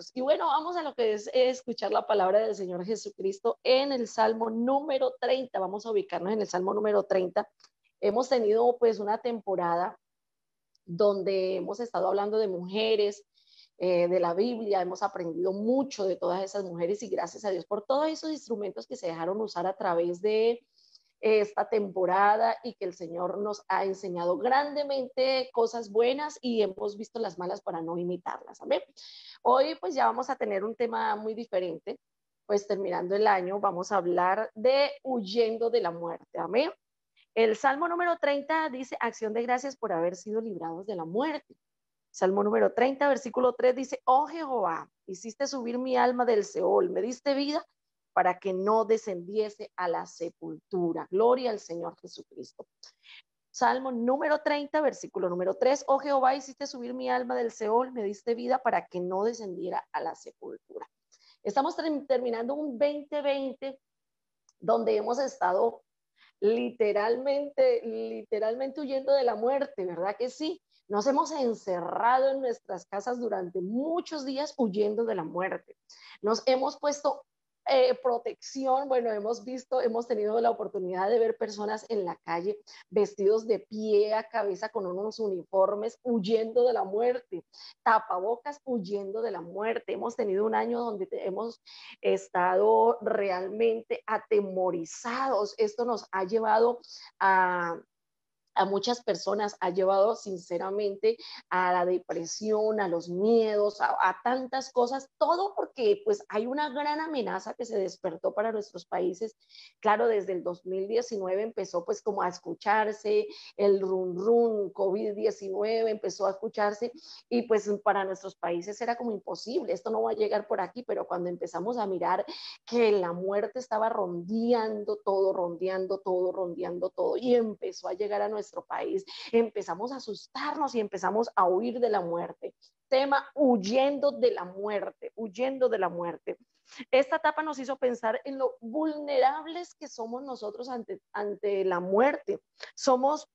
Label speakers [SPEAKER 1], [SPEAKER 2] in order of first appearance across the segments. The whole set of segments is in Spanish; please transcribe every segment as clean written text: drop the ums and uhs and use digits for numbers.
[SPEAKER 1] muertos. Y bueno, vamos a lo que es escuchar la palabra del Señor Jesucristo en el Salmo número 30. Vamos a ubicarnos en el Salmo número 30. Hemos tenido pues una temporada donde hemos estado hablando de mujeres, de la Biblia, hemos aprendido mucho de todas esas mujeres y gracias a Dios por todos esos instrumentos que se dejaron usar a través de esta temporada y que el Señor nos ha enseñado grandemente cosas buenas y hemos visto las malas para no imitarlas. ¿Amén? Hoy pues ya vamos a tener un tema muy diferente, pues terminando el año vamos a hablar de huyendo de la muerte. Amén. El Salmo número 30 dice, acción de gracias por haber sido librados de la muerte. Salmo número 30, versículo 3 dice, oh Jehová, hiciste subir mi alma del Seol, me diste vida para que no descendiese a la sepultura. Gloria al Señor Jesucristo. Salmo número 30, versículo número 3, oh Jehová, hiciste subir mi alma del Seol, me diste vida para que no descendiera a la sepultura. Estamos terminando un 2020 donde hemos estado literalmente huyendo de la muerte, ¿verdad que sí? Nos hemos encerrado en nuestras casas durante muchos días huyendo de la muerte. Nos hemos puesto protección, bueno, hemos tenido la oportunidad de ver personas en la calle vestidos de pie a cabeza con unos uniformes huyendo de la muerte, tapabocas huyendo de la muerte. Hemos tenido un año donde hemos estado realmente atemorizados. Esto nos ha llevado a muchas personas, ha llevado sinceramente a la depresión, a los miedos, a tantas cosas, todo porque pues hay una gran amenaza que se despertó para nuestros países. Claro, desde el 2019 empezó pues como a escucharse el run run, COVID-19 empezó a escucharse y pues para nuestros países era como imposible, esto no va a llegar por aquí, pero cuando empezamos a mirar que la muerte estaba rondeando todo y empezó a llegar a nuestro país, empezamos a asustarnos y empezamos a huir de la muerte. Tema huyendo de la muerte, huyendo de la muerte. Esta etapa nos hizo pensar en lo vulnerables que somos nosotros ante la muerte. Somos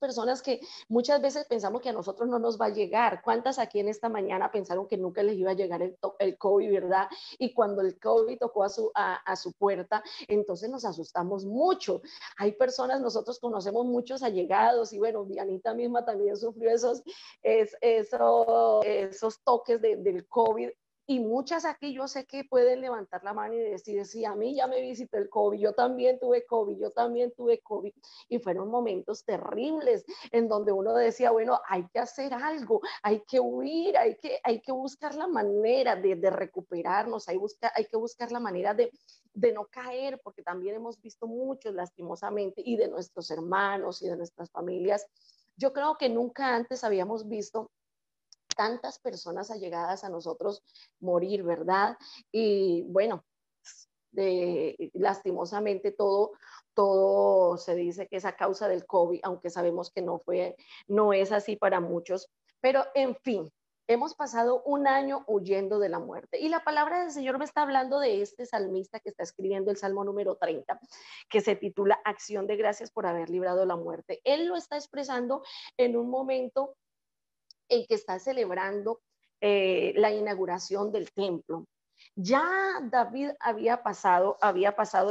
[SPEAKER 1] personas que muchas veces pensamos que a nosotros no nos va a llegar. ¿Cuántas aquí en esta mañana pensaron que nunca les iba a llegar el COVID, verdad? Y cuando el COVID tocó a su puerta, entonces nos asustamos mucho. Hay personas, nosotros conocemos muchos allegados y bueno, Dianita misma también sufrió esos toques del COVID y muchas aquí yo sé que pueden levantar la mano y decir, sí, a mí ya me visitó el COVID, yo también tuve COVID, yo también tuve COVID. Y fueron momentos terribles en donde uno decía, bueno, hay que hacer algo, hay que huir, hay que buscar la manera de recuperarnos, hay que buscar la manera de no caer, porque también hemos visto muchos lastimosamente y de nuestros hermanos y de nuestras familias. Yo creo que nunca antes habíamos visto tantas personas allegadas a nosotros morir, ¿verdad? Y bueno, lastimosamente todo se dice que es a causa del COVID, aunque sabemos que no es así para muchos, pero en fin, hemos pasado un año huyendo de la muerte. Y la palabra del Señor me está hablando de este salmista que está escribiendo el Salmo número 30, que se titula Acción de gracias por haber librado la muerte. Él lo está expresando en un momento en que está celebrando la inauguración del templo. Ya David había pasado,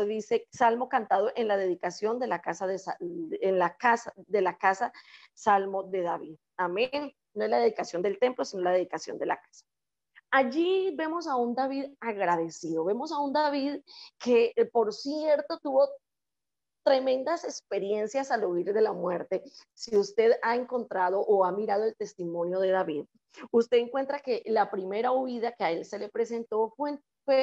[SPEAKER 1] dice, salmo cantado en la dedicación de la casa de la casa, salmo de David. Amén. No es la dedicación del templo, sino la dedicación de la casa. Allí vemos a un David agradecido, vemos a un David que, por cierto, tuvo tremendas experiencias al huir de la muerte. Si usted ha encontrado o ha mirado el testimonio de David, usted encuentra que la primera huida que a él se le presentó fue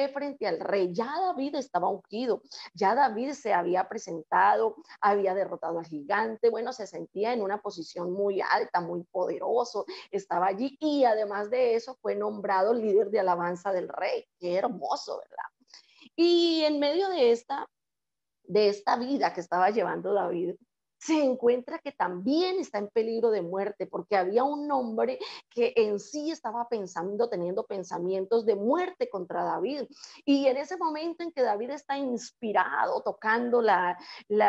[SPEAKER 1] frente al rey. Ya David estaba ungido, ya David se había presentado, había derrotado al gigante, bueno, se sentía en una posición muy alta, muy poderoso, estaba allí y además de eso fue nombrado líder de alabanza del rey. Qué hermoso, ¿verdad? Y en medio de esta vida que estaba llevando David, se encuentra que también está en peligro de muerte, porque había un hombre que en sí estaba pensando, teniendo pensamientos de muerte contra David. Y en ese momento en que David está inspirado, tocando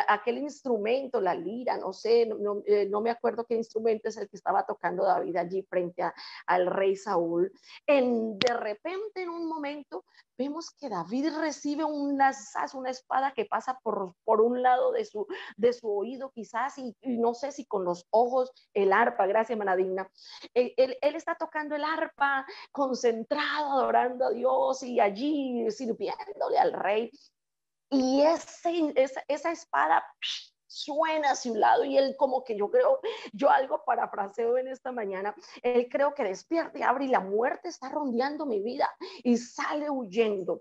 [SPEAKER 1] aquel instrumento, la lira, no sé, no me acuerdo qué instrumento es el que estaba tocando David allí frente al rey Saúl, de repente en un momento vemos que David recibe un lazazo, una espada que pasa por un lado de su oído quizás, y no sé si con los ojos, el arpa, gracias Manadina, él está tocando el arpa, concentrado, adorando a Dios y allí sirviéndole al rey, y esa espada suena hacia un lado, y él como que yo algo parafraseo en esta mañana, él creo que despierta y abre y la muerte está rondeando mi vida, y sale huyendo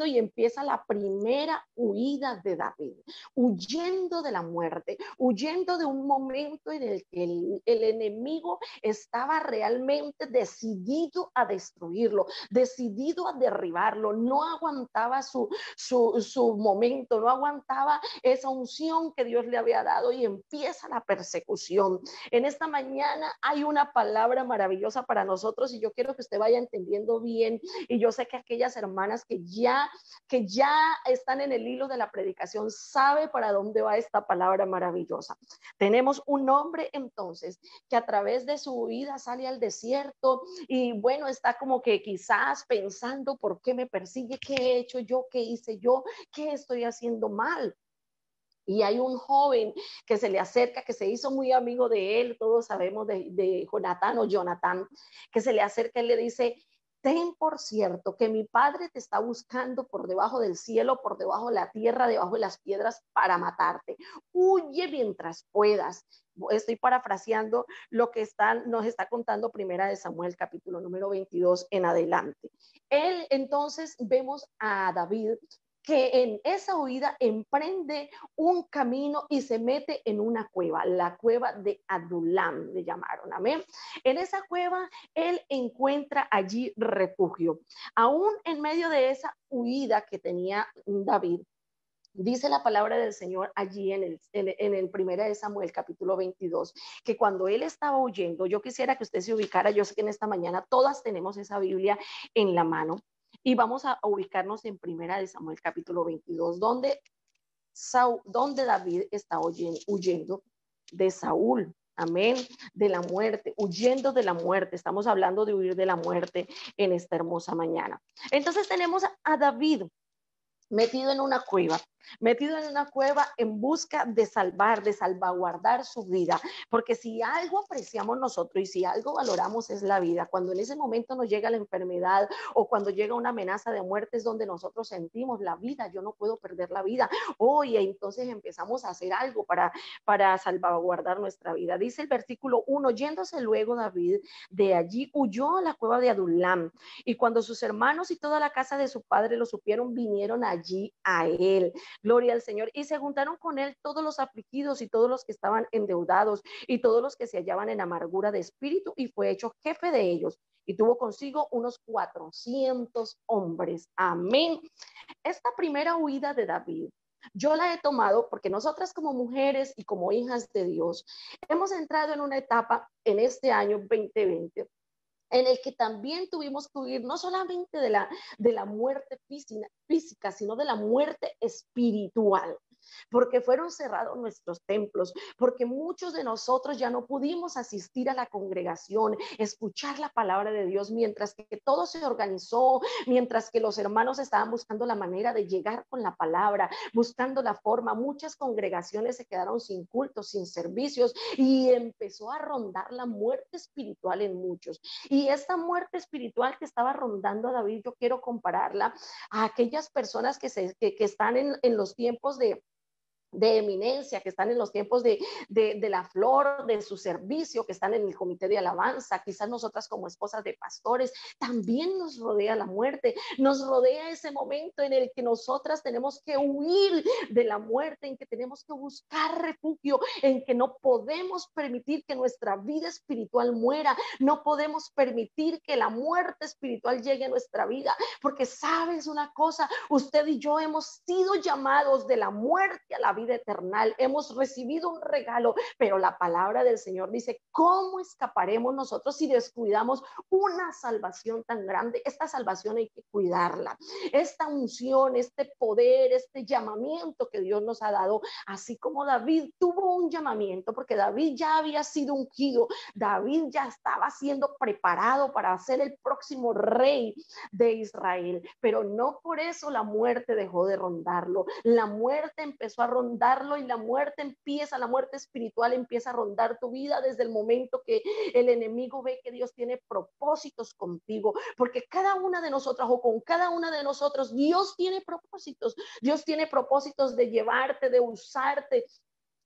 [SPEAKER 1] y empieza la primera huida de David, huyendo de la muerte, huyendo de un momento en el que el enemigo estaba realmente decidido a destruirlo, decidido a derribarlo, no aguantaba su momento, no aguantaba esa unción que Dios le había dado, y empieza la persecución. En esta mañana hay una palabra maravillosa para nosotros, y yo quiero que usted vaya entendiendo bien, y yo sé que aquellas hermanas que ya están en el hilo de la predicación sabe para dónde va esta palabra maravillosa. Tenemos un hombre entonces que a través de su vida sale al desierto, y bueno, está como que quizás pensando: ¿por qué me persigue? ¿Qué he hecho yo? ¿Qué hice yo? ¿Qué estoy haciendo mal? Y hay un joven que se le acerca, que se hizo muy amigo de él, todos sabemos de Jonathan, que se le acerca y le dice: ten por cierto que mi padre te está buscando por debajo del cielo, por debajo de la tierra, debajo de las piedras, para matarte. Huye mientras puedas. Estoy parafraseando lo que nos está contando Primera de Samuel, capítulo número 22 en adelante. Él, entonces, vemos a David que en esa huida emprende un camino y se mete en una cueva, la cueva de Adulam, le llamaron, amén. En esa cueva él encuentra allí refugio. Aún en medio de esa huida que tenía David, dice la palabra del Señor allí en el Primera de Samuel, capítulo 22, que cuando él estaba huyendo, yo quisiera que usted se ubicara, yo sé que en esta mañana todas tenemos esa Biblia en la mano, y vamos a ubicarnos en Primera de Samuel, capítulo 22, donde David está huyendo de Saúl. Amén, de la muerte, huyendo de la muerte. Estamos hablando de huir de la muerte en esta hermosa mañana. Entonces tenemos a David metido en una cueva en busca de salvaguardar su vida, porque si algo apreciamos nosotros y si algo valoramos es la vida. Cuando en ese momento nos llega la enfermedad o cuando llega una amenaza de muerte, es donde nosotros sentimos la vida. Yo no puedo perder la vida hoy, entonces empezamos a hacer algo para salvaguardar nuestra vida. Dice el versículo 1: yéndose luego David de allí, huyó a la cueva de Adulam, y cuando sus hermanos y toda la casa de su padre lo supieron, vinieron allí a él. Gloria al Señor. Y se juntaron con él todos los afligidos y todos los que estaban endeudados y todos los que se hallaban en amargura de espíritu, y fue hecho jefe de ellos. Y tuvo consigo unos 400 hombres. Amén. Esta primera huida de David, yo la he tomado porque nosotras como mujeres y como hijas de Dios hemos entrado en una etapa en este año 2020 en el que también tuvimos que huir no solamente de la muerte física, sino de la muerte espiritual, porque fueron cerrados nuestros templos, porque muchos de nosotros ya no pudimos asistir a la congregación, escuchar la palabra de Dios, mientras que todo se organizó, mientras que los hermanos estaban buscando la manera de llegar con la palabra, buscando la forma. Muchas congregaciones se quedaron sin cultos, sin servicios, y empezó a rondar la muerte espiritual en muchos. Y esta muerte espiritual que estaba rondando a David, yo quiero compararla a aquellas personas que están en los tiempos de eminencia, que están en los tiempos de la flor de su servicio, que están en el comité de alabanza. Quizás nosotras como esposas de pastores también nos rodea la muerte, nos rodea ese momento en el que nosotras tenemos que huir de la muerte, en que tenemos que buscar refugio, en que no podemos permitir que nuestra vida espiritual muera, no podemos permitir que la muerte espiritual llegue a nuestra vida, porque sabes una cosa, usted y yo hemos sido llamados de la muerte a la vida. vida eterna, hemos recibido un regalo, pero la palabra del Señor dice, ¿cómo escaparemos nosotros si descuidamos una salvación tan grande? Esta salvación hay que cuidarla, esta unción, este poder, este llamamiento que Dios nos ha dado, así como David tuvo un llamamiento, porque David ya había sido ungido, David ya estaba siendo preparado para ser el próximo rey de Israel, pero no por eso la muerte dejó de rondarlo, la muerte empezó a rondarlo y la muerte espiritual empieza a rondar tu vida desde el momento que el enemigo ve que Dios tiene propósitos contigo, porque cada una de nosotras o con cada una de nosotros Dios tiene propósitos de llevarte, de usarte,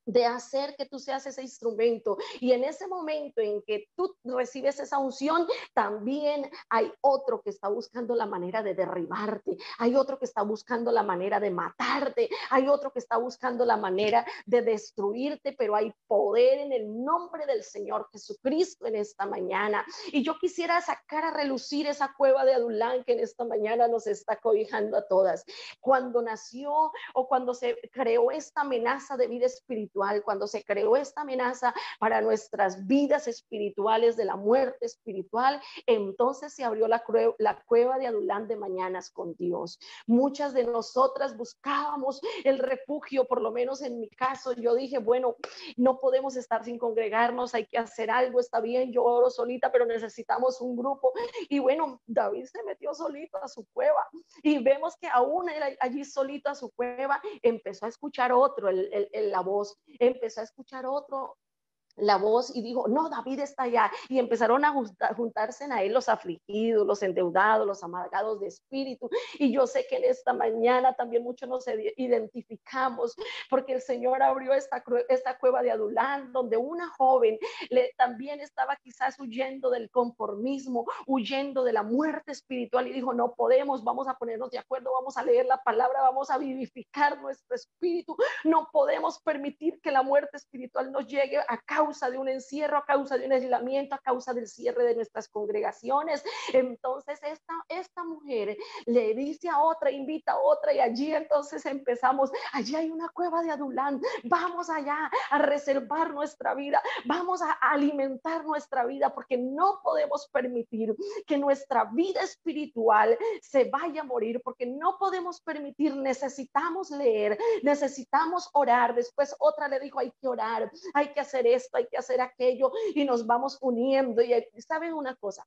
[SPEAKER 1] de hacer que tú seas ese instrumento. Y en ese momento en que tú recibes esa unción, también hay otro que está buscando la manera de derribarte, hay otro que está buscando la manera de matarte, hay otro que está buscando la manera de destruirte, pero hay poder en el nombre del Señor Jesucristo en esta mañana. Y yo quisiera sacar a relucir esa cueva de Adulán que en esta mañana nos está cobijando a todas. Cuando nació o cuando se creó esta amenaza de vida espiritual, cuando se creó esta amenaza para nuestras vidas espirituales de la muerte espiritual, entonces se abrió la cueva de Adulán de mañanas con Dios. Muchas de nosotras buscábamos el refugio, por lo menos en mi caso, yo dije, bueno, no podemos estar sin congregarnos, hay que hacer algo, está bien, yo oro solita, pero necesitamos un grupo. Y bueno, David se metió solito a su cueva y vemos que aún él allí solito a su cueva empezó a escuchar otro, la voz, empezó a escuchar otro la voz y dijo, no, David está allá. Y empezaron a juntarse a él los afligidos, los endeudados, los amargados de espíritu. Y yo sé que en esta mañana también muchos nos identificamos porque el Señor abrió esta cueva de Adulán, donde una joven también estaba quizás huyendo del conformismo, huyendo de la muerte espiritual y dijo, no podemos, vamos a ponernos de acuerdo, vamos a leer la palabra, vamos a vivificar nuestro espíritu. No podemos permitir que la muerte espiritual nos llegue a causa de un encierro, a causa de un aislamiento, a causa del cierre de nuestras congregaciones. Entonces esta mujer le dice a otra, invita a otra y allí entonces empezamos, allí hay una cueva de Adulán, vamos allá a reservar nuestra vida, vamos a alimentar nuestra vida porque no podemos permitir que nuestra vida espiritual se vaya a morir, porque no podemos permitir, necesitamos leer, necesitamos orar. Después otra le dijo, hay que orar, hay que hacer esto, hay que hacer aquello, y nos vamos uniendo. Y saben una cosa,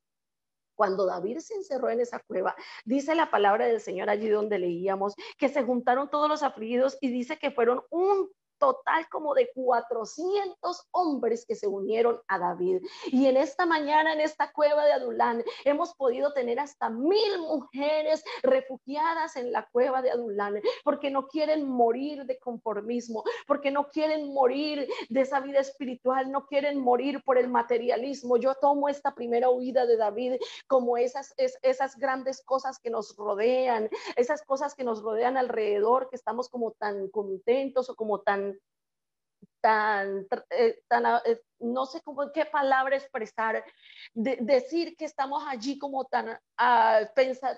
[SPEAKER 1] cuando David se encerró en esa cueva, dice la palabra del Señor allí donde leíamos, que se juntaron todos los afligidos y dice que fueron un total como de 400 hombres que se unieron a David. Y en esta mañana, en esta cueva de Adulán, hemos podido tener hasta 1000 mujeres refugiadas en la cueva de Adulán, porque no quieren morir de conformismo, porque no quieren morir de esa vida espiritual, no quieren morir por el materialismo. Yo tomo esta primera huida de David como esas grandes cosas que nos rodean, esas cosas que nos rodean alrededor, que estamos como tan contentos o como no sé cómo, qué palabra expresar, decir que estamos allí como tan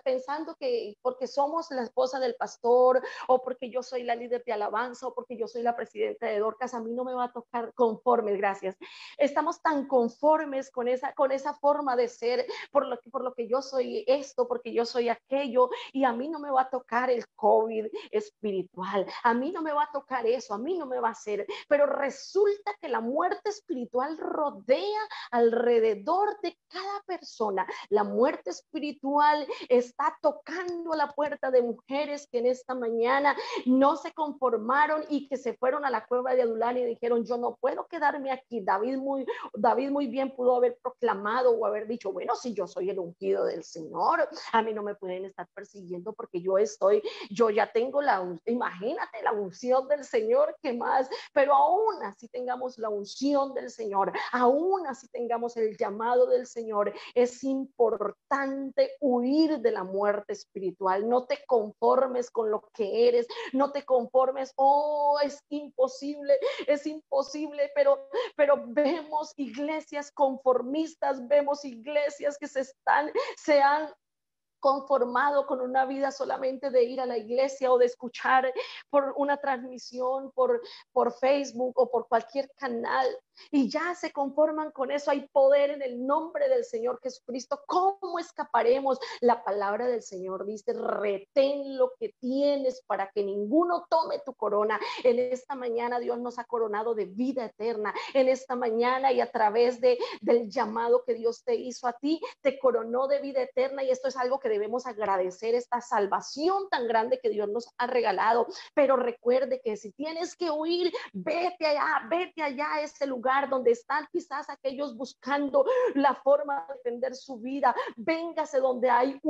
[SPEAKER 1] pensando que porque somos la esposa del pastor o porque yo soy la líder de alabanza o porque yo soy la presidenta de Dorcas, a mí no me va a tocar conformes, gracias. Estamos tan conformes con esa forma de ser, por lo que yo soy esto, porque yo soy aquello, y a mí no me va a tocar el COVID espiritual, a mí no me va a tocar eso, a mí no me va a hacer, pero resulta que la muerte espiritual rodea alrededor de cada persona. La muerte espiritual está tocando a la puerta de mujeres que en esta mañana no se conformaron y que se fueron a la cueva de Adulán y dijeron, yo no puedo quedarme aquí. David muy bien pudo haber proclamado o haber dicho, bueno, si yo soy el ungido del Señor, a mí no me pueden estar persiguiendo porque yo ya tengo imagínate la unción del Señor, ¿qué más? Pero aún así tengamos la unción del Señor, aún así tengamos el llamado del Señor, es importante huir de la muerte espiritual. No te conformes con lo que eres, no te conformes, es imposible, pero vemos iglesias conformistas, vemos iglesias que se han conformado con una vida solamente de ir a la iglesia o de escuchar por una transmisión por Facebook o por cualquier canal, y ya se conforman con eso. Hay poder en el nombre del Señor Jesucristo. ¿Cómo escaparemos? La palabra del Señor dice: retén lo que tienes para que ninguno tome tu corona. En esta mañana Dios nos ha coronado de vida eterna. En esta mañana, y a través del llamado que Dios te hizo a ti, te coronó de vida eterna, y esto es algo que debemos agradecer, esta salvación tan grande que Dios nos ha regalado. Pero recuerde que si tienes que huir, vete allá a ese lugar donde están quizás aquellos buscando la forma de defender su vida. Véngase donde hay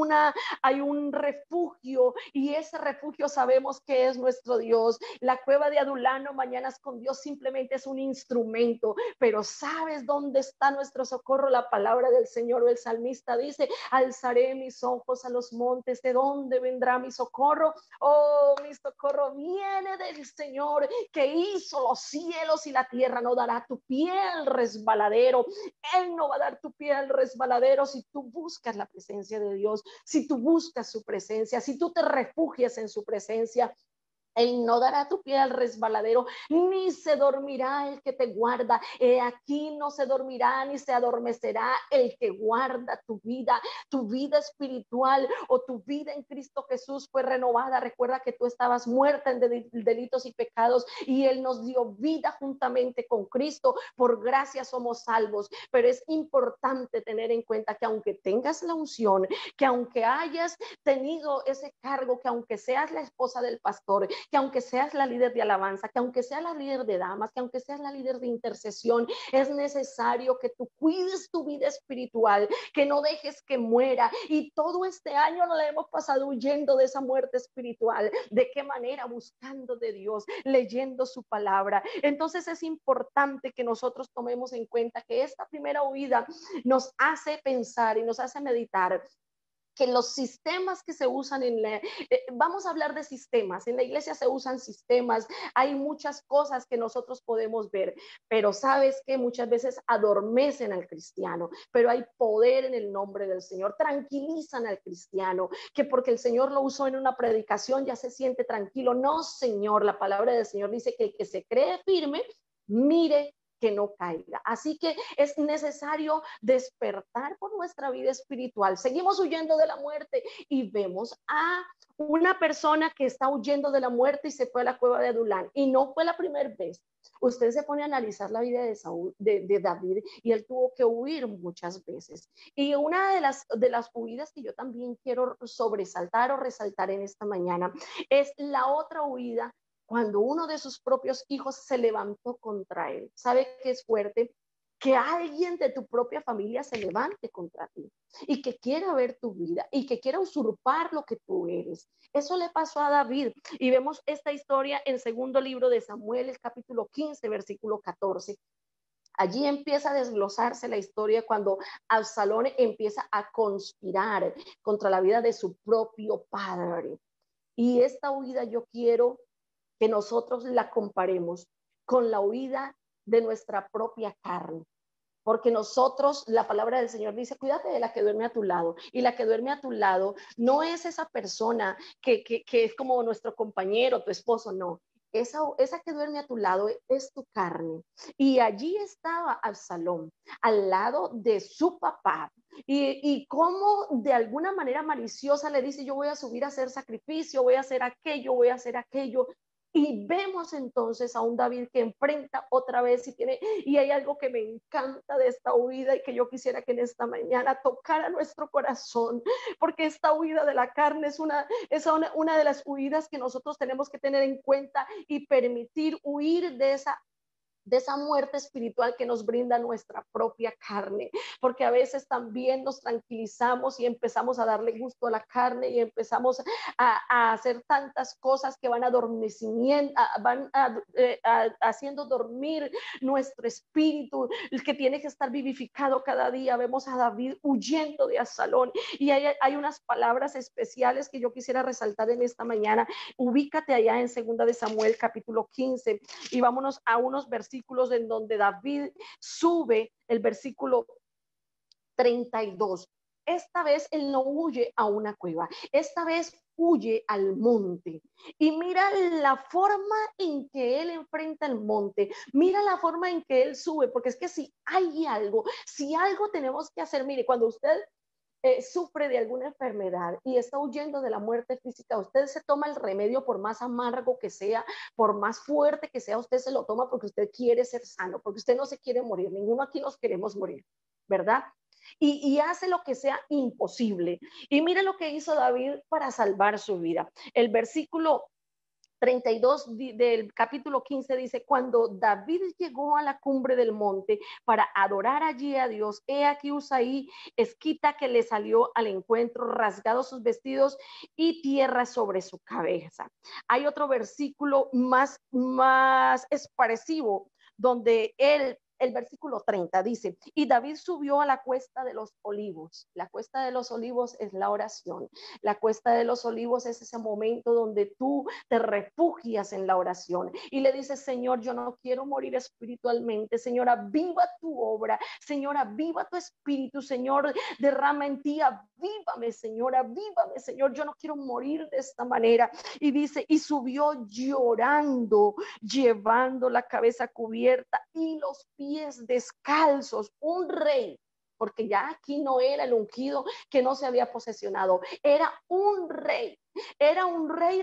[SPEAKER 1] un refugio, y ese refugio sabemos que es nuestro Dios. La cueva de Adulano, Mañanas con Dios, simplemente es un instrumento, pero ¿sabes dónde está nuestro socorro? La palabra del Señor, el salmista dice: alzaré mis ojos a los montes, ¿de dónde vendrá mi socorro? Oh, mi socorro viene del Señor, que hizo los cielos y la tierra. No dará tu pie al resbaladero. Él no va a dar tu pie al resbaladero si tú buscas la presencia de Dios, si tú buscas su presencia, si tú te refugias en su presencia. Él no dará tu pie al resbaladero, ni se dormirá el que te guarda. Aquí no se dormirá ni se adormecerá el que guarda tu vida espiritual, o tu vida en Cristo Jesús fue renovada. Recuerda que tú estabas muerta en delitos y pecados, y Él nos dio vida juntamente con Cristo. Por gracia somos salvos. Pero es importante tener en cuenta que aunque tengas la unción, que aunque hayas tenido ese cargo, que aunque seas la esposa del pastor, que aunque seas la líder de alabanza, que aunque seas la líder de damas, que aunque seas la líder de intercesión, es necesario que tú cuides tu vida espiritual, que no dejes que muera. Y todo este año no le hemos pasado huyendo de esa muerte espiritual. ¿De qué manera? Buscando de Dios, leyendo su palabra. Entonces es importante que nosotros tomemos en cuenta que esta primera huida nos hace pensar y nos hace meditar que los sistemas que se usan vamos a hablar de sistemas. En la iglesia se usan sistemas, hay muchas cosas que nosotros podemos ver, pero sabes que muchas veces adormecen al cristiano. Pero hay poder en el nombre del Señor, tranquilizan al cristiano, que porque el Señor lo usó en una predicación ya se siente tranquilo. No, Señor, la palabra del Señor dice que el que se cree firme, mire que no caiga. Así que es necesario despertar por nuestra vida espiritual. Seguimos huyendo de la muerte y vemos a una persona que está huyendo de la muerte y se fue a la cueva de Adulán, y no fue la primera vez. Usted se pone a analizar la vida de David, y él tuvo que huir muchas veces. Y una de las huidas que yo también quiero sobresaltar o resaltar en esta mañana es la otra huida, cuando uno de sus propios hijos se levantó contra él. ¿Sabe qué es fuerte? Que alguien de tu propia familia se levante contra ti y que quiera ver tu vida y que quiera usurpar lo que tú eres. Eso le pasó a David, y vemos esta historia en segundo libro de Samuel, el capítulo 15, versículo 14. Allí empieza a desglosarse la historia cuando Absalón empieza a conspirar contra la vida de su propio padre. Y esta huida yo quiero que nosotros la comparemos con la huida de nuestra propia carne. Porque nosotros, la palabra del Señor dice: cuídate de la que duerme a tu lado. Y la que duerme a tu lado no es esa persona que es como nuestro compañero, tu esposo, no. Esa que duerme a tu lado es tu carne. Y allí estaba Absalón, al lado de su papá. Y como de alguna manera maliciosa le dice: yo voy a subir a hacer sacrificio, voy a hacer aquello, voy a hacer aquello. Y vemos entonces a un David que enfrenta otra vez y hay algo que me encanta de esta huida, y que yo quisiera que en esta mañana tocara nuestro corazón, porque esta huida de la carne es una de las huidas que nosotros tenemos que tener en cuenta y permitir huir de esa muerte espiritual que nos brinda nuestra propia carne, porque a veces también nos tranquilizamos y empezamos a darle gusto a la carne, y empezamos a hacer tantas cosas que van haciendo dormir nuestro espíritu, el que tiene que estar vivificado cada día. Vemos a David huyendo de Absalón, y hay unas palabras especiales que yo quisiera resaltar en esta mañana. Ubícate allá en segunda de Samuel capítulo 15 y vámonos a unos versículos en donde David sube, el versículo 32. esta vez él no huye a una cueva, esta vez huye al monte. Y mira la forma en que él enfrenta el monte, mira la forma en que él sube, porque es que si hay algo, si algo tenemos que hacer, mire, cuando usted sufre de alguna enfermedad y está huyendo de la muerte física, usted se toma el remedio por más amargo que sea, por más fuerte que sea, usted se lo toma porque usted quiere ser sano, porque usted no se quiere morir, ninguno aquí nos queremos morir, ¿verdad? Y hace lo que sea imposible. Y mire lo que hizo David para salvar su vida. El versículo 32 del capítulo 15 dice, cuando David llegó a la cumbre del monte para adorar allí a Dios, he aquí Usaí esquita que le salió al encuentro, rasgado sus vestidos y tierra sobre su cabeza. Hay otro versículo más expresivo donde el versículo 30 dice, y David subió a la cuesta de los olivos. La cuesta de los olivos es la oración. La cuesta de los olivos es ese momento donde tú te refugias en la oración y le dices, Señor, yo no quiero morir espiritualmente. Señora, viva tu obra. Señora, viva tu espíritu. Señor, derrama en ti, avívame, Señora, avívame, Señor. Yo no quiero morir de esta manera. Y dice, y subió llorando, llevando la cabeza cubierta y los pies descalzos. Un rey, porque ya aquí no era el ungido que no se había posesionado, era un rey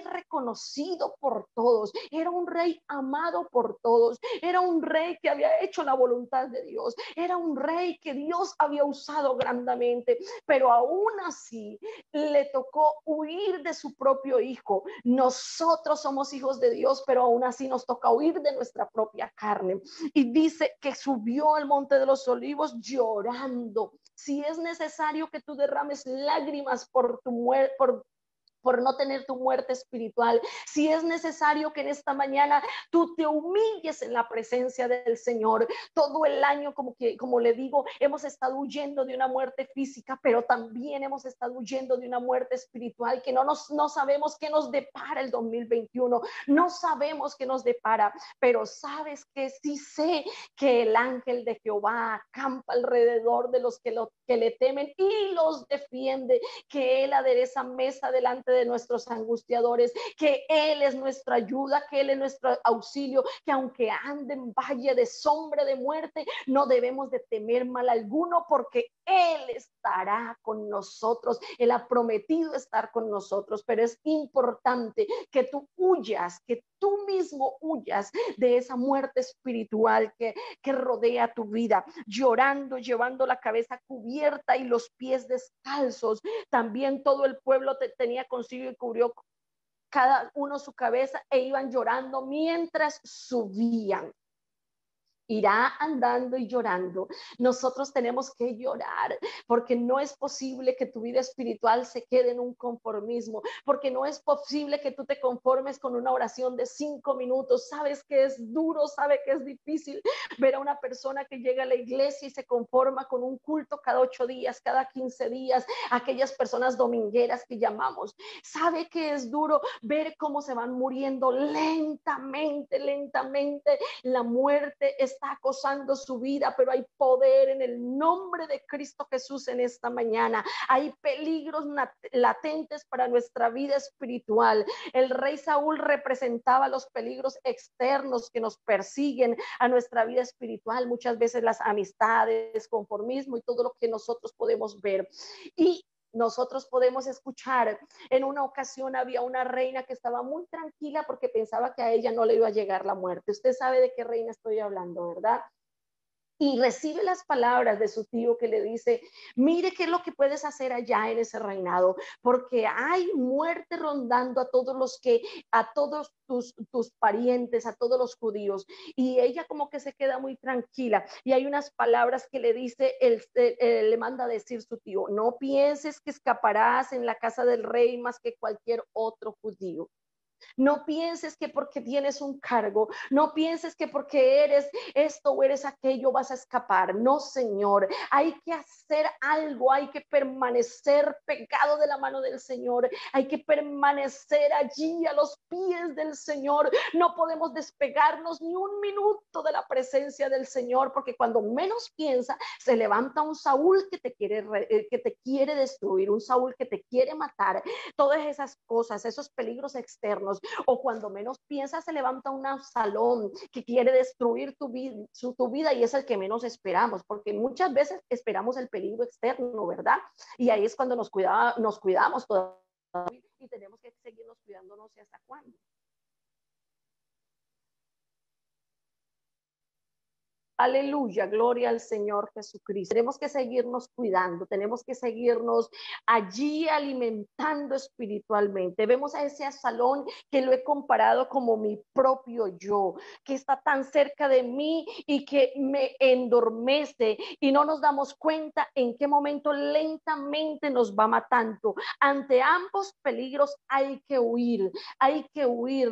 [SPEAKER 1] reconocido por todos, era un rey amado por todos, era un rey que había hecho la voluntad de Dios, era un rey que Dios había usado grandemente, pero aún así le tocó huir de su propio hijo. Nosotros somos hijos de Dios, pero aún así nos toca huir de nuestra propia carne. Y dice que subió al monte de los olivos llorando. Si es necesario que tú derrames lágrimas por tu muerte, por no tener tu muerte espiritual, si es necesario que en esta mañana tú te humilles en la presencia del Señor. Todo el año, como le digo, hemos estado huyendo de una muerte física, pero también hemos estado huyendo de una muerte espiritual que no sabemos qué nos depara el 2021, no sabemos qué nos depara, pero sabes que sí sé que el ángel de Jehová acampa alrededor de los que le temen y los defiende, que él adereza mesa delante de nuestros angustiadores, que él es nuestra ayuda, que él es nuestro auxilio, que aunque ande en valle de sombra de muerte, no debemos de temer mal alguno, porque él estará con nosotros. Él ha prometido estar con nosotros, pero es importante que tú huyas, que tú mismo huyas de esa muerte espiritual que rodea tu vida, llorando, llevando la cabeza cubierta y los pies descalzos. También todo el pueblo tenía consigo y cubrió cada uno su cabeza e iban llorando mientras subían. Irá andando y llorando. Nosotros tenemos que llorar, porque no es posible que tu vida espiritual se quede en un conformismo, porque no es posible que tú te conformes con una oración de 5 minutos. Sabes que es duro, sabe que es difícil ver a una persona que llega a la iglesia y se conforma con un culto cada 8 días, cada 15 días, aquellas personas domingueras que llamamos. Sabe que es duro ver cómo se van muriendo lentamente, lentamente. La muerte está acosando su vida, pero hay poder en el nombre de Cristo Jesús en esta mañana. Hay peligros latentes para nuestra vida espiritual. El rey Saúl representaba los peligros externos que nos persiguen a nuestra vida espiritual, muchas veces las amistades, conformismo y todo lo que nosotros podemos ver. Y nosotros podemos escuchar, en una ocasión había una reina que estaba muy tranquila porque pensaba que a ella no le iba a llegar la muerte. Usted sabe de qué reina estoy hablando, ¿verdad? Y recibe las palabras de su tío que le dice, mire qué es lo que puedes hacer allá en ese reinado, porque hay muerte rondando a todos tus parientes, a todos los judíos. Y ella como que se queda muy tranquila. Y hay unas palabras que le dice, le manda a decir su tío, no pienses que escaparás en la casa del rey más que cualquier otro judío. No pienses que porque tienes un cargo, no pienses que porque eres esto o eres aquello vas a escapar. No, Señor, hay que hacer algo, hay que permanecer pegado de la mano del Señor, hay que permanecer allí a los pies del Señor. No podemos despegarnos ni un minuto de la presencia del Señor, porque cuando menos piensa, se levanta un Saúl que te quiere destruir, un Saúl que te quiere matar. Todas esas cosas, esos peligros externos, o cuando menos piensa, se levanta un Absalón que quiere destruir tu vida, y es el que menos esperamos, porque muchas veces esperamos el peligro externo, ¿verdad? Y ahí es cuando nos cuidamos todavía, y tenemos que seguirnos cuidándonos hasta cuándo. Aleluya, gloria al Señor Jesucristo. Tenemos que seguirnos cuidando, tenemos que seguirnos allí alimentando espiritualmente. Vemos a ese Absalón que lo he comparado como mi propio yo, que está tan cerca de mí y que me endormece, y no nos damos cuenta en qué momento lentamente nos va matando. Ante ambos peligros hay que huir,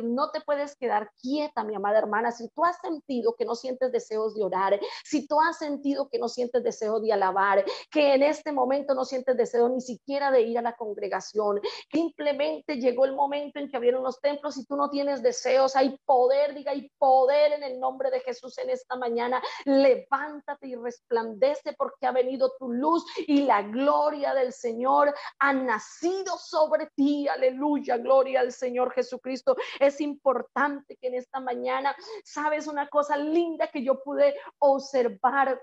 [SPEAKER 1] no te puedes quedar quieta, mi amada hermana. Si tú has sentido que no sientes deseos de orar, si tú has sentido que no sientes deseo de alabar, que en este momento no sientes deseo ni siquiera de ir a la congregación, simplemente llegó el momento en que abrieron los templos y tú no tienes deseos, hay poder, diga, hay poder en el nombre de Jesús en esta mañana. Levántate y resplandece, porque ha venido tu luz y la gloria del Señor ha nacido sobre ti. Aleluya, gloria al Señor Jesucristo. Es importante que en esta mañana, sabes, una cosa linda que yo pude observar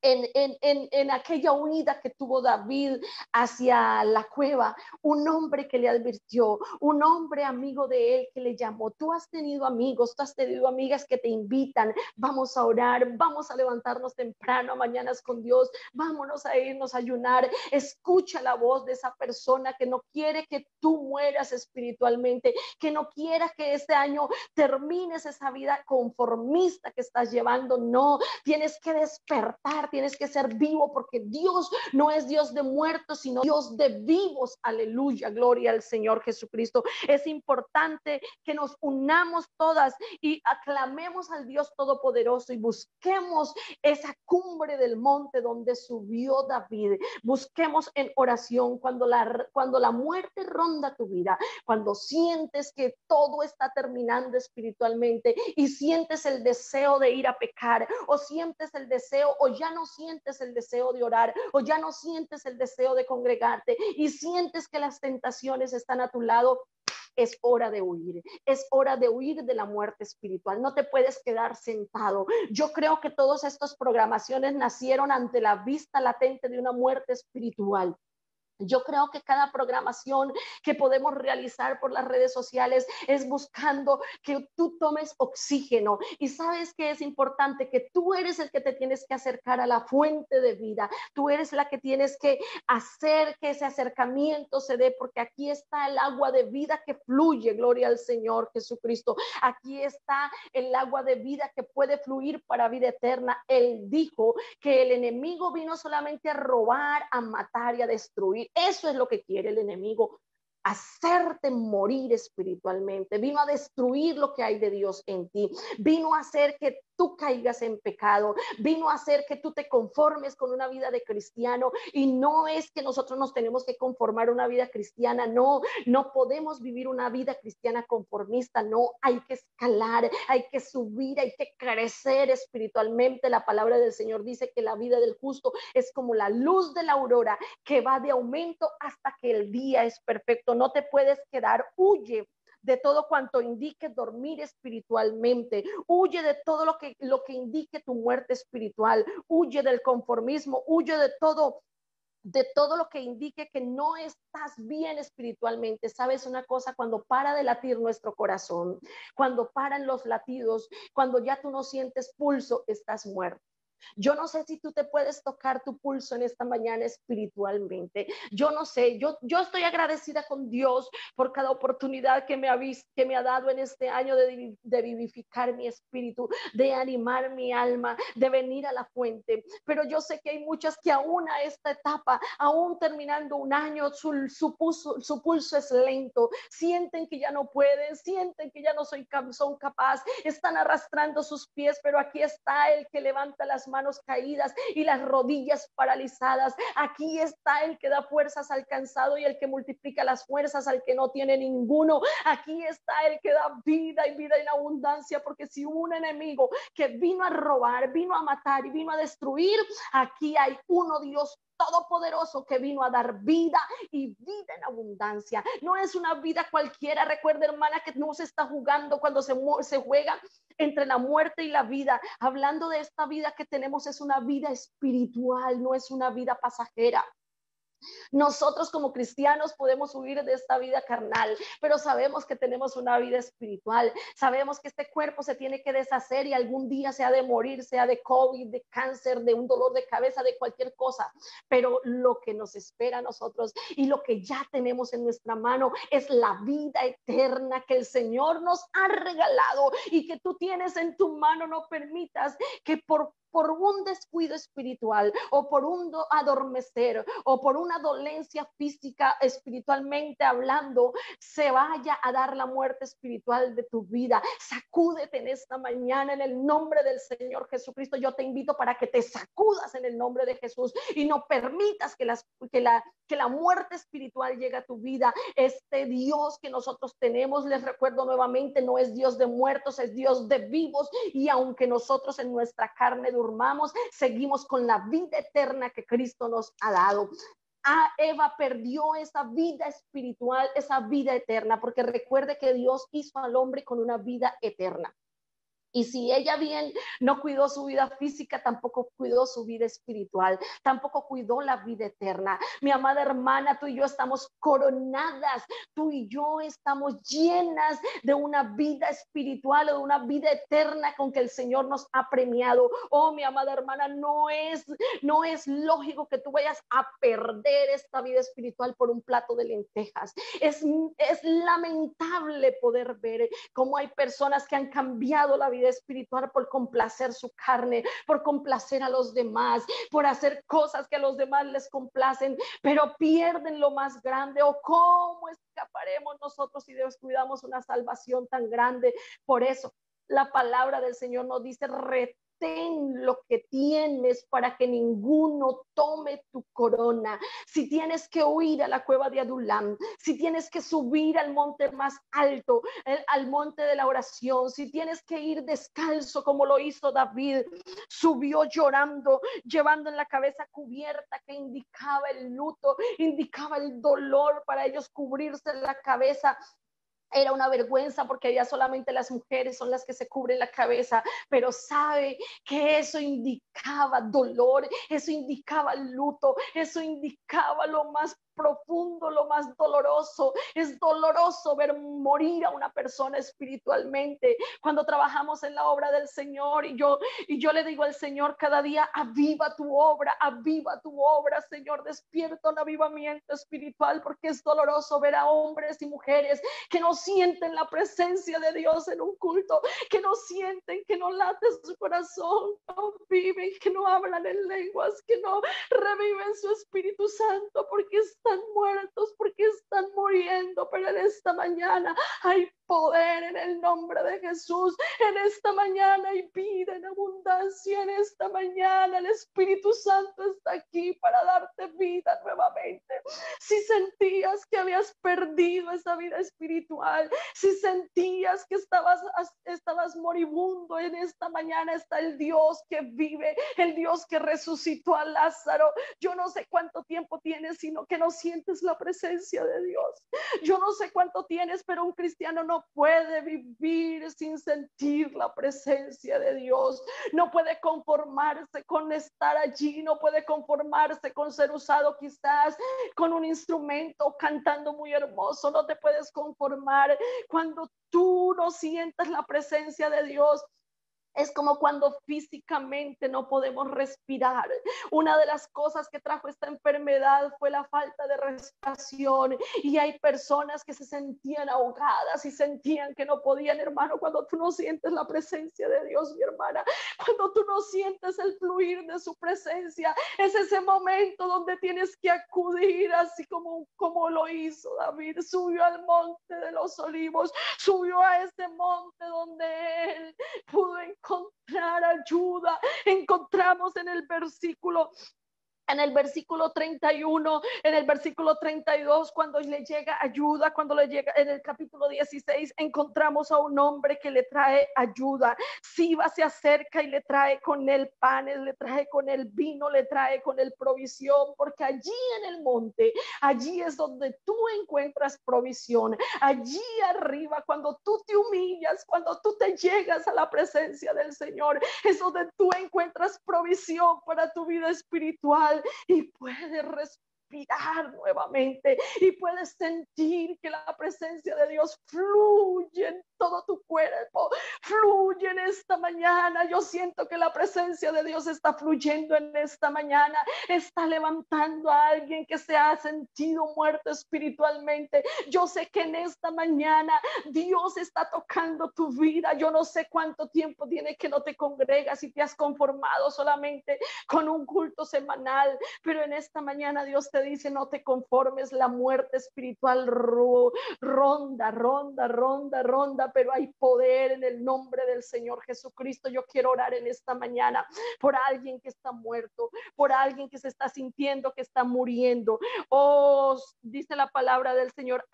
[SPEAKER 1] en aquella huida que tuvo David hacia la cueva, un hombre que le advirtió, un hombre amigo de él que le llamó. Tú has tenido amigos, tú has tenido amigas que te invitan, vamos a orar, vamos a levantarnos temprano a mañanas con Dios, vámonos a irnos a ayunar. Escucha la voz de esa persona que no quiere que tú mueras espiritualmente, que no quiera que este año termines esa vida conformista que estás llevando. No, tienes que despertar, tienes que ser vivo, porque Dios no es Dios de muertos, sino Dios de vivos. Aleluya, gloria al Señor Jesucristo. Es importante que nos unamos todas y aclamemos al Dios Todopoderoso y busquemos esa cumbre del monte donde subió David. Busquemos en oración cuando la muerte ronda tu vida, cuando sientes que todo está terminando espiritualmente y sientes el deseo de ir a pecar, o sientes el deseo, o ya no sientes el deseo de orar, o ya no sientes el deseo de congregarte, y sientes que las tentaciones están a tu lado. Es hora de huir, es hora de huir de la muerte espiritual. No te puedes quedar sentado. Yo creo que todas estas programaciones nacieron ante la vista latente de una muerte espiritual. Yo creo que cada programación que podemos realizar por las redes sociales es buscando que tú tomes oxígeno. Y sabes que es importante que tú eres el que te tienes que acercar a la fuente de vida. Tú eres la que tienes que hacer que ese acercamiento se dé, porque aquí está el agua de vida que fluye. Gloria al Señor Jesucristo. Aquí está el agua de vida que puede fluir para vida eterna. Él dijo que el enemigo vino solamente a robar, a matar y a destruir. Eso es lo que quiere el enemigo, hacerte morir espiritualmente. Vino a destruir lo que hay de Dios en ti. Vino a hacer que tú caigas en pecado. Vino a hacer que tú te conformes con una vida de cristiano. Y no es que nosotros nos tenemos que conformar una vida cristiana. No, no podemos vivir una vida cristiana conformista. No, hay que escalar, hay que subir, hay que crecer espiritualmente. La palabra del Señor dice que la vida del justo es como la luz de la aurora, que va de aumento hasta que el día es perfecto. No te puedes quedar, huye de todo cuanto indique dormir espiritualmente, huye de todo lo que indique tu muerte espiritual, huye del conformismo, huye de todo lo que indique que no estás bien espiritualmente. ¿Sabes una cosa? Cuando para de latir nuestro corazón, cuando paran los latidos, cuando ya tú no sientes pulso, estás muerto. Yo no sé si tú te puedes tocar tu pulso en esta mañana espiritualmente. Yo no sé, yo estoy agradecida con Dios por cada oportunidad que me ha dado en este año de vivificar mi espíritu, de animar mi alma, de venir a la fuente. Pero yo sé que hay muchas que aún a esta etapa, aún terminando un año, su pulso es lento, sienten que ya no pueden, sienten que ya no son capaces, están arrastrando sus pies, pero aquí está el que levanta las manos caídas y las rodillas paralizadas. Aquí está el que da fuerzas al cansado y el que multiplica las fuerzas al que no tiene ninguno. Aquí está el que da vida y vida en abundancia, porque si hubo un enemigo que vino a robar, vino a matar y vino a destruir, aquí hay uno, Dios todopoderoso, que vino a dar vida y vida en abundancia. No es una vida cualquiera. Recuerda, hermana, que no se está jugando cuando se juega entre la muerte y la vida. Hablando de esta vida que tenemos, es una vida espiritual, no es una vida pasajera. Nosotros como cristianos podemos huir de esta vida carnal, pero sabemos que tenemos una vida espiritual. Sabemos que este cuerpo se tiene que deshacer y algún día se ha de morir, sea de COVID, de cáncer, de un dolor de cabeza, de cualquier cosa. Pero lo que nos espera a nosotros y lo que ya tenemos en nuestra mano es la vida eterna que el Señor nos ha regalado y que tú tienes en tu mano. No permitas que por un descuido espiritual o por un adormecer o por una dolencia física, espiritualmente hablando, se vaya a dar la muerte espiritual de tu vida. Sacúdete en esta mañana en el nombre del Señor Jesucristo. Yo te invito para que te sacudas en el nombre de Jesús y no permitas que la muerte espiritual llegue a tu vida. Este Dios que nosotros tenemos, les recuerdo nuevamente, no es Dios de muertos, es Dios de vivos, y aunque nosotros en nuestra carne durmamos, seguimos con la vida eterna que Cristo nos ha dado. Eva perdió esa vida espiritual, esa vida eterna, porque recuerde que Dios hizo al hombre con una vida eterna. Y si ella bien no cuidó su vida física, tampoco cuidó su vida espiritual, tampoco cuidó la vida eterna. Mi amada hermana, tú y yo estamos coronadas, tú y yo estamos llenas de una vida espiritual o de una vida eterna con que el Señor nos ha premiado. Oh, mi amada hermana, no es lógico que tú vayas a perder esta vida espiritual por un plato de lentejas. Es lamentable poder ver cómo hay personas que han cambiado la vida espiritual por complacer su carne, por complacer a los demás, por hacer cosas que a los demás les complacen, pero pierden lo más grande. O cómo escaparemos nosotros si descuidamos una salvación tan grande. Por eso la palabra del Señor nos dice: ten lo que tienes para que ninguno tome tu corona. Si tienes que huir a la cueva de Adulam, si tienes que subir al monte más alto, al monte de la oración, si tienes que ir descalzo como lo hizo David, subió llorando, llevando en la cabeza cubierta que indicaba el luto, indicaba el dolor, para ellos cubrirse la cabeza. Era una vergüenza porque allá solamente las mujeres son las que se cubren la cabeza, pero sabe que eso indicaba dolor, eso indicaba luto, eso indicaba lo más profundo, lo más doloroso. Es doloroso ver morir a una persona espiritualmente cuando trabajamos en la obra del Señor, y yo le digo al Señor cada día: aviva tu obra, Señor, despierta un avivamiento espiritual, porque es doloroso ver a hombres y mujeres que no sienten la presencia de Dios en un culto, que no sienten, que no late su corazón, no viven, que no hablan en lenguas, que no reviven su Espíritu Santo, porque están muertos, porque están muriendo. Pero en esta mañana hay poder en el nombre de Jesús. En esta mañana hay vida en abundancia. En esta mañana el Espíritu Santo está aquí para darte vida nuevamente. Si sentías que habías perdido esa vida espiritual, si sentías que estabas moribundo, en esta mañana está el Dios que vive, el Dios que resucitó a Lázaro. Yo no sé cuánto tiempo tienes, sino que no sientes la presencia de Dios. Yo no sé cuánto tienes, pero un cristiano no puede vivir sin sentir la presencia de Dios. No puede conformarse con estar allí, no puede conformarse con ser usado quizás con un instrumento, cantando muy hermoso. No te puedes conformar cuando tú no sientas la presencia de Dios. Es como cuando físicamente no podemos respirar. Una de las cosas que trajo esta enfermedad fue la falta de respiración, y hay personas que se sentían ahogadas y sentían que no podían, hermano. Cuando tú no sientes la presencia de Dios, mi hermana, cuando tú no sientes el fluir de su presencia, es ese momento donde tienes que acudir, así como lo hizo David. Subió al monte de los olivos, subió a ese monte donde él pudo encontrar ayuda. Encontramos en el versículo 31, en el versículo 32, cuando le llega ayuda, cuando le llega en el capítulo 16, encontramos a un hombre que le trae ayuda. Siba se acerca y le trae con él panes, le trae con él vino, le trae con él provisión, porque allí en el monte, allí es donde tú encuentras provisión. Allí arriba, cuando tú te humillas, cuando tú te llegas a la presencia del Señor, es donde tú encuentras provisión para tu vida espiritual. Y puedes respirar nuevamente y puedes sentir que la presencia de Dios fluye en todo tu cuerpo, fluye en esta mañana. Yo siento que la presencia de Dios está fluyendo en esta mañana, está levantando a alguien que se ha sentido muerto espiritualmente. Yo sé que en esta mañana Dios está tocando tu vida. Yo no sé cuánto tiempo tiene que no te congregas y te has conformado solamente con un culto semanal, pero en esta mañana Dios te dice: no te conformes. La muerte espiritual ronda, pero hay poder en el nombre del Señor Jesucristo. Yo quiero orar en esta mañana por alguien que está muerto, por alguien que se está sintiendo que está muriendo. Dice la palabra del Señor: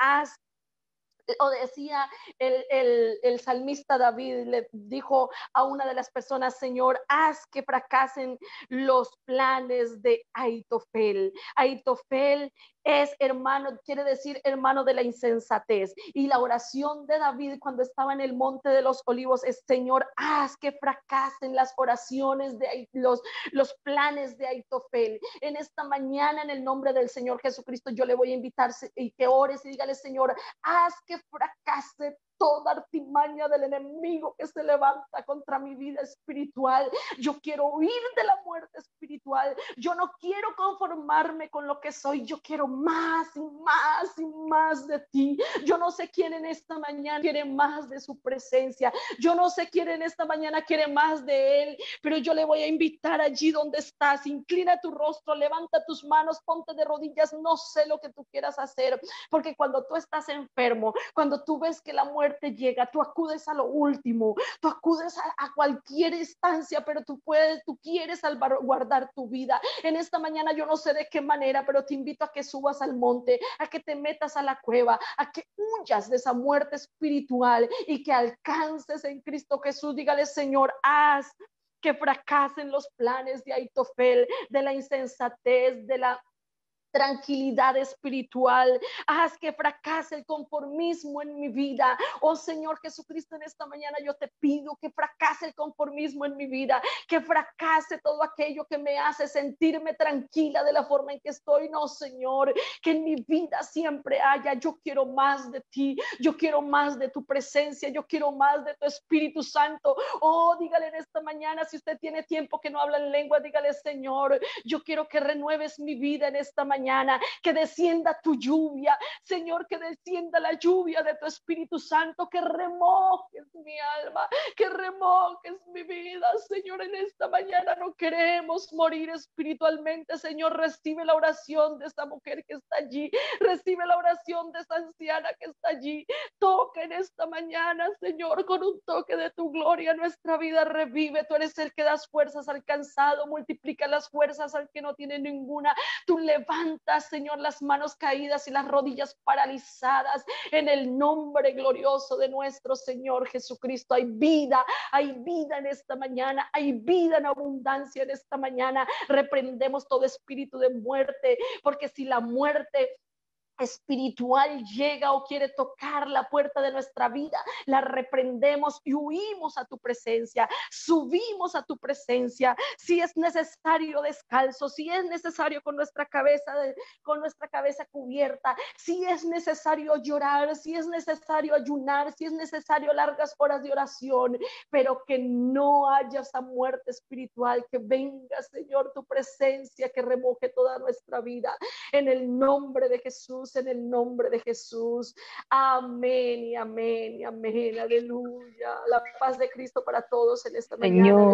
[SPEAKER 1] o decía el salmista David, le dijo a una de las personas: Señor, haz que fracasen los planes de Ahitofel. Ahitofel es hermano, quiere decir hermano de la insensatez. Y la oración de David cuando estaba en el monte de los olivos es: Señor, haz que fracasen las oraciones de los planes de Ahitofel. En esta mañana, en el nombre del Señor Jesucristo, yo le voy a invitar y que ores y dígale: Señor, haz que fracase toda artimaña del enemigo que se levanta contra mi vida espiritual. Yo quiero huir de la muerte espiritual. Yo no quiero conformarme con lo que soy. Yo quiero más y más y más de ti. Yo no sé quién en esta mañana quiere más de su presencia. Yo no sé quién en esta mañana quiere más de él, pero yo le voy a invitar allí donde estás. Inclina tu rostro, levanta tus manos, ponte de rodillas. No sé lo que tú quieras hacer, porque cuando tú estás enfermo, cuando tú ves que la muerte llega, tú acudes a lo último, tú acudes a cualquier instancia, pero tú quieres salvaguardar tu vida. En esta mañana yo no sé de qué manera, pero te invito a que subas al monte, a que te metas a la cueva, a que huyas de esa muerte espiritual y que alcances en Cristo Jesús. Dígale: Señor, haz que fracasen los planes de Ahitofel, de la insensatez, de la tranquilidad espiritual. Haz que fracase el conformismo en mi vida. Oh Señor Jesucristo, en esta mañana yo te pido que fracase el conformismo en mi vida, que fracase todo aquello que me hace sentirme tranquila de la forma en que estoy. No, Señor, que en mi vida siempre haya: yo quiero más de ti, yo quiero más de tu presencia, yo quiero más de tu Espíritu Santo. Oh, dígale en esta mañana, si usted tiene tiempo que no habla en lengua, dígale: Señor, yo quiero que renueves mi vida en esta mañana, que descienda tu lluvia, Señor, que descienda la lluvia de tu Espíritu Santo, que remojes mi alma, que remojes mi vida, Señor. En esta mañana no queremos morir espiritualmente, Señor. Recibe la oración de esta mujer que está allí, recibe la oración de esta anciana que está allí. Toca en esta mañana, Señor, con un toque de tu gloria nuestra vida revive. Tú eres el que das fuerzas al cansado, multiplica las fuerzas al que no tiene ninguna. Tú levantas, Señor, las manos caídas y las rodillas paralizadas en el nombre glorioso de nuestro Señor Jesucristo. Hay vida en esta mañana, hay vida en abundancia en esta mañana. Reprendemos todo espíritu de muerte, porque si la muerte espiritual llega o quiere tocar la puerta de nuestra vida, la reprendemos y huimos a tu presencia, subimos a tu presencia, si es necesario descalzo, si es necesario con nuestra cabeza cubierta, si es necesario llorar, si es necesario ayunar, si es necesario largas horas de oración, pero que no haya esa muerte espiritual, que venga, Señor, tu presencia que remoje toda nuestra vida, en el nombre de Jesús, en el nombre de Jesús. Amén y amén y amén. Aleluya. La paz de Cristo para todos en esta mañana.
[SPEAKER 2] Señor.